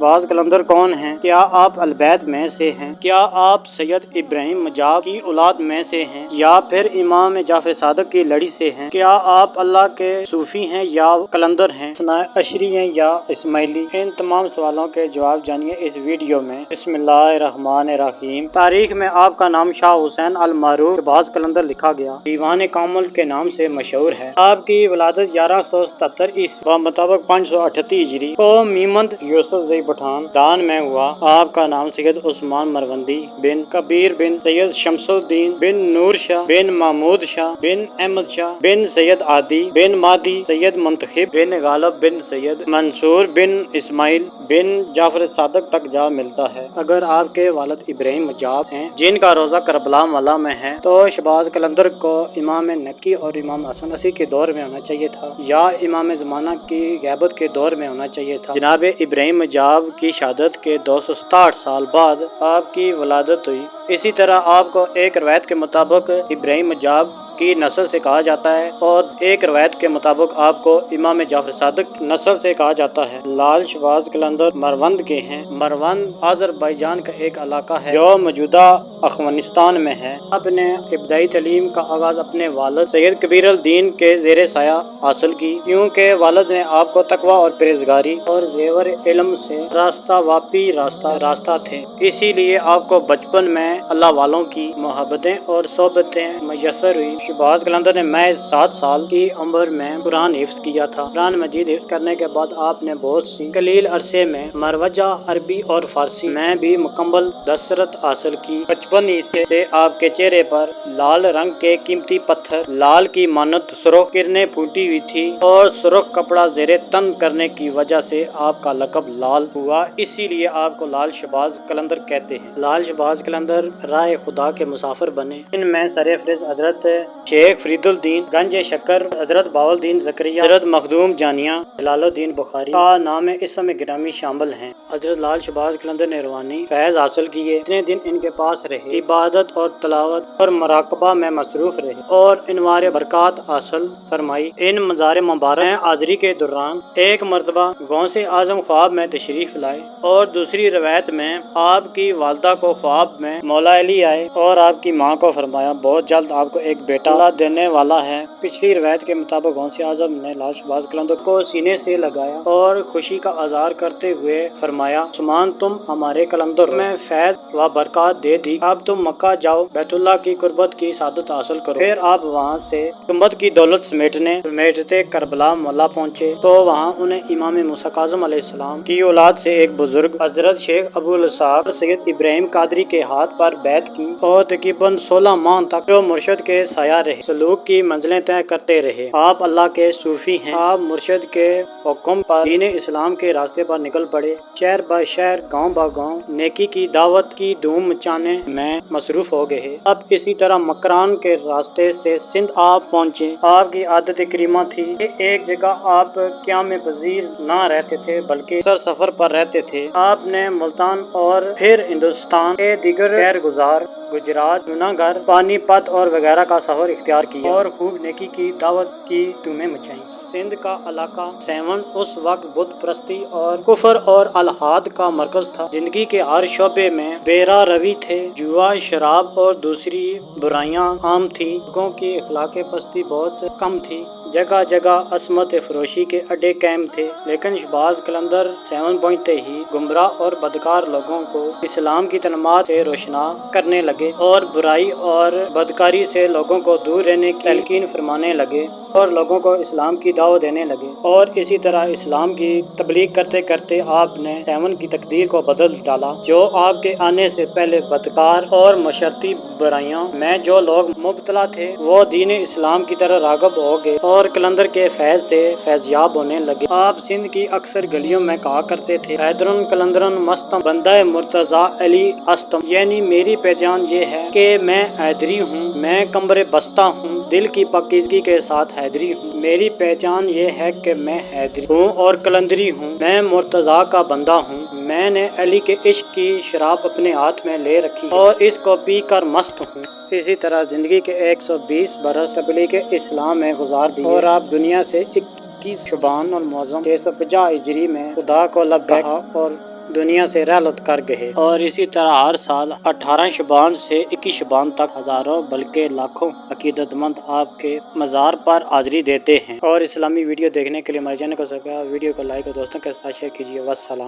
शहबाज कलंदर कौन हैं? क्या आप अलबैत में से हैं? क्या आप सैयद इब्राहिम मजाब की औलाद में से हैं या फिर इमाम जाफर सादिक की लड़ी से हैं? क्या आप अल्लाह के सूफी हैं या कलंदर हैं, सनाए अशरी हैं या इस्माइली? इन तमाम सवालों के जवाब जानिए इस वीडियो में। बिस्मिल्लाहिर्रहमानिर्रहीम। तारीख में आपका नाम शाह हुसैन अल मारूफ शहबाज कलंदर लिखा गया। दीवान कामुल के नाम से मशहूर है। आपकी वलादत 1177 ईस्वी मुताबिक 538 हिजरी को मीमंद यूसुफ जई पठान दान में हुआ। आपका नाम सैयद उस्मान मरवंदी बिन कबीर बिन सैयद शमसुद्दीन बिन नूर शाह बिन महमूद शाह बिन अहमद शाह बिन सैयद आदि बिन मादी सैयद मुंतखिब बिन गालब बिन सैयद मंसूर बिन इस्माइल बिन जाफर सादिक तक जा मिलता है। अगर आपके वालिद इब्राहिम मजाब हैं जिनका रोजा करबला मला में है तो शहबाज कलंदर को इमाम नक्की और इमाम हसन असी के दौर में होना चाहिए था या इमाम ज़माना की गैबत के दौर में होना चाहिए था। जनाब इब्राहिम मजाब की शहादत के 267 साल बाद आपकी वलादत हुई। इसी तरह आपको एक रवायत के मुताबिक इब्राहिम मजाब की नस्ल से कहा जाता है और एक रवायत के मुताबिक आपको इमाम जाफर सादिक नस्ल से कहा जाता है। लाल शहबाज कलंदर मरवंद के हैं। मरवंद अज़रबैजान का एक इलाका है जो मौजूदा अफगानिस्तान में है। अपने इब्तदाई तालीम का आगाज अपने वालिद सैयद कबीर अल दीन के ज़ेरे साया हासिल की, क्योंकि वालिद ने आपको तकवा और परहेज़गारी और ज़ेवर इल्म से रास्ता थे। इसीलिए आपको बचपन में अल्लाह वालों की मोहब्बतें और सोबतें मैसर हुई। शहबाज कलंदर ने महज 7 साल की उम्र में कुरान हिफ्ज किया था। कुरान मजीद हिफ्ज करने के बाद आपने बहुत सी कलील अरसे में मरवजा, अरबी और फारसी में भी मुकम्मल दस्तरत हासिल की। बचपन ही से आपके चेहरे पर लाल रंग के कीमती पत्थर, लाल की मानत सुर्ख किरणें फूटी हुई थी और सुर्ख कपड़ा जेरे तन करने की वजह से आपका लकब लाल हुआ। इसीलिए आपको लाल शहबाज कलंदर कहते हैं। लाल शहबाज कलंदर राह खुदा के मुसाफिर बने। इनमें सरफराज हजरत शेख फरीदुद्दीन गंज शक्कर, हजरत बाउलदीन ज़करिया, हजरत मखदूम जानिया, जलालुद्दीन बुखारी का नाम इसम गिरामी शामिल हैं। हजरत लाल शहबाज कलंदर ने रूहानी फैज़ हासिल किए। इतने दिन इनके पास रहे, इबादत और तलावत और मराकबा में मसरूफ रहे और इनवार बरकत हासिल फरमाई। इन मज़ार मुबारक हाज़री के दौरान एक मरतबा गौसे आज़म ख्वाब में तशरीफ लाए और दूसरी रवायत में आपकी वालदा को ख्वाब में मौला अली आए और आपकी माँ को फरमाया बहुत जल्द आपको एक बेटा अल्लाह देने वाला है। पिछली रवायत के मुताबिक गौसे आज़म ने लाल शहबाज कलंदर को सीने से लगाया और खुशी का आज़ार करते हुए फरमाया, उस्मान तुम हमारे कलंदर में फैज व बरकत दे दी। अब तुम मक्का जाओ, बैतुल्लाह की कुर्बत की सादत हासिल करो। फिर आप वहाँ से गुंबद की दौलत समेटते करबला मौला पहुँचे तो वहाँ उन्हें इमाम मूसा काज़िम अलैहिस्सलाम की औलाद से एक बुजुर्ग हजरत शेख अबुल इसहाक सैयद इब्राहिम कादरी के हाथ पर बैत की और तकरीबन 16 माह तक जो मुर्शद के साया रहे, सलूक की मंजिलें तय करते रहे। आप अल्लाह के सूफी हैं। आप मुर्शद के हुक्म पर दीन इस्लाम के रास्ते पर निकल पड़े। शहर ब शहर, गाँव ब गाँव नेकी की दावत की धूम मचाने में मसरूफ हो गए। अब इसी तरह मकरान के रास्ते से सिंध आप पहुँचे। आपकी आदत करीमा थी कि एक जगह आप क़याम पजीर न रहते थे बल्कि सफर पर रहते थे। आपने मुल्तान और फिर हिंदुस्तान के दीगर शहर गुजार, गुजरात, जूनागढ़, पानीपत और वगैरह का सफर इख्तियार किया और खूब नेकी की दावत की धूमें मचाई। सिंध का इलाका सेवन उस वक्त बुत प्रस्ती और कुफर और अलहाद का मरकज था। जिंदगी के हर शोबे में बेरा रवी थे। जुआ, शराब और दूसरी बुराइयां आम थी। लोगों की अखलाक पस्ती बहुत कम थी। जगह जगह असमत फरोशी के अड्डे कायम थे। लेकिन शहबाज कलंदर 7 पहुंचते ही गुमराह और बदकार लोगों को इस्लाम की तलमात से रोशना करने लगे और बुराई और बदकारी से लोगों को दूर रहने की तलकीन फरमाने लगे और लोगों को इस्लाम की दावत देने लगे। और इसी तरह इस्लाम की तबलीग करते करते आपने 7 की तकदीर को बदल डाला। जो आपके आने से पहले बदकार और मशरती बुराइयों में जो लोग मुब्तला थे वो दीन इस्लाम की तरह रागब हो गए और कलंदर के फैज से फैज़याब होने लगे। आप सिंध की अक्सर गलियों में कहा करते थे, हैदरन कलंदरन मस्तम बंदा मुर्तजा अली अस्तम, यानी मेरी पहचान ये है कि मैं हैदरी हूँ, मैं कमरे बस्ता हूँ, दिल की पाकीज़गी के साथ हैदरी हूँ। मेरी पहचान ये है कि मैं हैदरी हूँ और कलंदरी हूँ। मैं मुर्तजा का बंदा हूँ। मैंने अली के इश्क की शराब अपने हाथ में ले रखी और इसको पी कर मस्त हूँ। इसी तरह जिंदगी के 120 बरस तबलीग इस्लाम में गुजार दिए और आप दुनिया से 21 शुबान और मौज़म 650 हिजरी में खुदा को लब्बैक और دنیا سے رحلت کر گئے، اور اسی طرح ہر سال 18 شعبان سے 21 شعبان تک ہزاروں بلکہ لاکھوں عقیدت مند آپ کے مزار پر حاضری دیتے ہیں۔ اور اسلامی ویڈیو دیکھنے کے لیے ہمارے چینل کو سبسکرائب، ویڈیو کو لائک اور دوستوں کے ساتھ شیئر کیجیے۔ والسلام۔